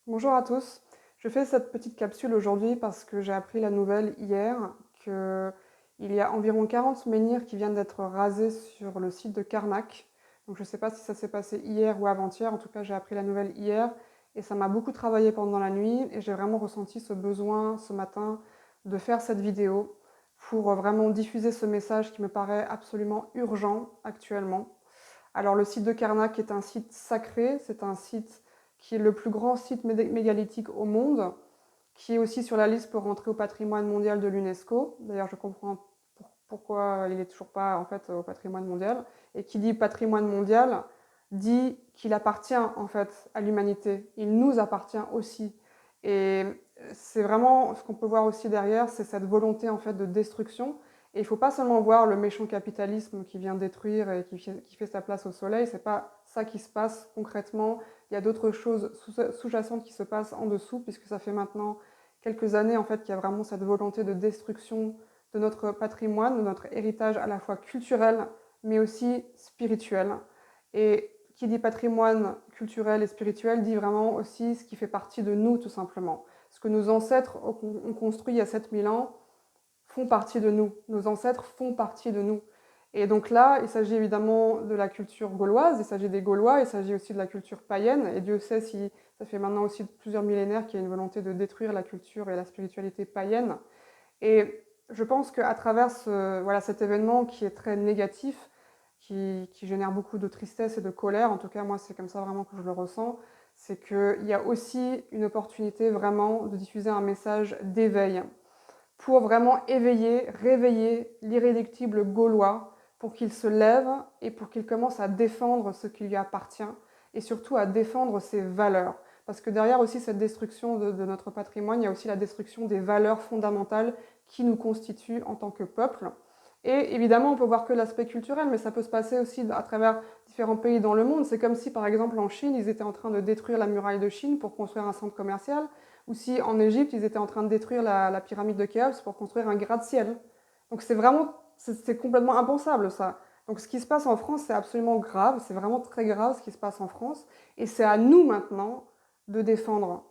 Bonjour à tous. Je fais cette petite capsule aujourd'hui parce que j'ai appris la nouvelle hier qu'il y a environ 40 menhirs qui viennent d'être rasés sur le site de Karnak. Donc je ne sais pas si ça s'est passé hier ou avant-hier, en tout cas j'ai appris la nouvelle hier et ça m'a beaucoup travaillé pendant la nuit et j'ai vraiment ressenti ce besoin ce matin de faire cette vidéo pour vraiment diffuser ce message qui me paraît absolument urgent actuellement. Alors le site de Karnak est un site sacré, c'est un site qui est le plus grand site mégalithique au monde, qui est aussi sur la liste pour rentrer au patrimoine mondial de l'UNESCO. D'ailleurs, je comprends pourquoi il n'est toujours pas en fait au patrimoine mondial. Et qui dit patrimoine mondial dit qu'il appartient en fait à l'humanité. Il nous appartient aussi. Et c'est vraiment ce qu'on peut voir aussi derrière, c'est cette volonté en fait de destruction. Et il ne faut pas seulement voir le méchant capitalisme qui vient détruire et qui fait sa place au soleil. C'est pas ça qui se passe concrètement. Il y a d'autres choses sous-jacentes qui se passent en dessous, puisque ça fait maintenant quelques années en fait qu'il y a vraiment cette volonté de destruction de notre patrimoine, de notre héritage à la fois culturel, mais aussi spirituel. Et qui dit patrimoine culturel et spirituel dit vraiment aussi ce qui fait partie de nous, tout simplement. Ce que nos ancêtres ont construit il y a 7000 ans font partie de nous. Nos ancêtres font partie de nous. Et donc là, il s'agit évidemment de la culture gauloise, il s'agit des Gaulois, il s'agit aussi de la culture païenne. Et Dieu sait si ça fait maintenant aussi plusieurs millénaires qu'il y a une volonté de détruire la culture et la spiritualité païenne. Et je pense qu'à travers voilà, cet événement qui est très négatif, qui génère beaucoup de tristesse et de colère, en tout cas moi c'est comme ça vraiment que je le ressens, c'est qu'il y a aussi une opportunité vraiment de diffuser un message d'éveil pour vraiment éveiller, réveiller l'irréductible gaulois pour qu'il se lève et pour qu'il commence à défendre ce qui lui appartient et surtout à défendre ses valeurs. Parce que derrière aussi cette destruction de notre patrimoine, il y a aussi la destruction des valeurs fondamentales qui nous constituent en tant que peuple. Et évidemment, on peut voir que l'aspect culturel, mais ça peut se passer aussi à travers différents pays dans le monde. C'est comme si, par exemple, en Chine, ils étaient en train de détruire la muraille de Chine pour construire un centre commercial, ou si en Égypte, ils étaient en train de détruire la pyramide de Khéops pour construire un gratte-ciel. Donc c'est vraiment, c'est complètement impensable ça. Donc ce qui se passe en France, c'est absolument grave, c'est vraiment très grave ce qui se passe en France, et c'est à nous maintenant de défendre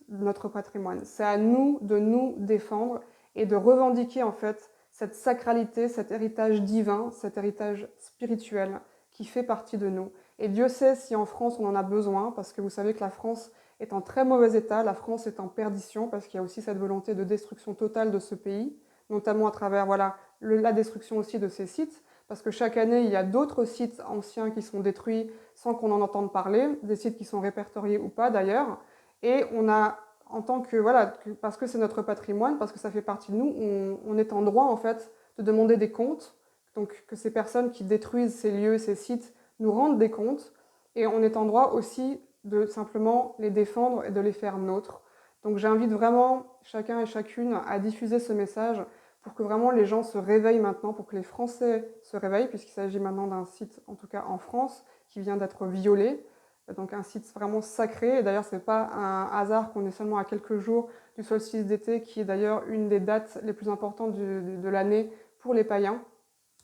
notre patrimoine. C'est à nous de nous défendre et de revendiquer en fait cette sacralité, cet héritage divin, cet héritage spirituel qui fait partie de nous. Et Dieu sait si en France on en a besoin, parce que vous savez que la France est en très mauvais état, la France est en perdition, parce qu'il y a aussi cette volonté de destruction totale de ce pays, notamment à travers voilà, la destruction aussi de ces sites, parce que chaque année, il y a d'autres sites anciens qui sont détruits sans qu'on en entende parler, des sites qui sont répertoriés ou pas d'ailleurs, et on a, en tant que, voilà, parce que c'est notre patrimoine, parce que ça fait partie de nous, on est en droit en fait de demander des comptes, donc que ces personnes qui détruisent ces lieux, ces sites, nous rendent des comptes, et on est en droit aussi de simplement les défendre et de les faire nôtres. Donc j'invite vraiment chacun et chacune à diffuser ce message pour que vraiment les gens se réveillent maintenant, pour que les Français se réveillent, puisqu'il s'agit maintenant d'un site, en tout cas en France, qui vient d'être violé. Donc un site vraiment sacré. Et d'ailleurs, ce n'est pas un hasard qu'on est seulement à quelques jours du solstice d'été, qui est d'ailleurs une des dates les plus importantes de l'année pour les païens.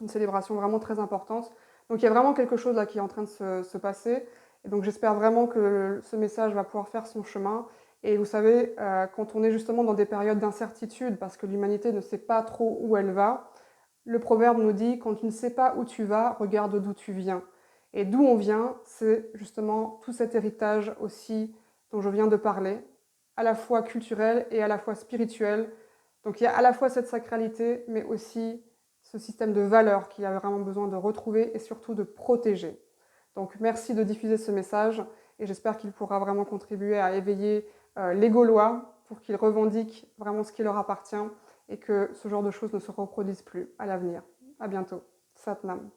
Une célébration vraiment très importante. Donc il y a vraiment quelque chose là qui est en train de se passer. Et donc j'espère vraiment que ce message va pouvoir faire son chemin. Et vous savez, quand on est justement dans des périodes d'incertitude, parce que l'humanité ne sait pas trop où elle va, le proverbe nous dit, quand tu ne sais pas où tu vas, regarde d'où tu viens. Et d'où on vient, c'est justement tout cet héritage aussi dont je viens de parler, à la fois culturel et à la fois spirituel. Donc il y a à la fois cette sacralité, mais aussi ce système de valeurs qu'il y a vraiment besoin de retrouver et surtout de protéger. Donc merci de diffuser ce message et j'espère qu'il pourra vraiment contribuer à éveiller les Gaulois pour qu'ils revendiquent vraiment ce qui leur appartient et que ce genre de choses ne se reproduisent plus à l'avenir. À bientôt. Satnam.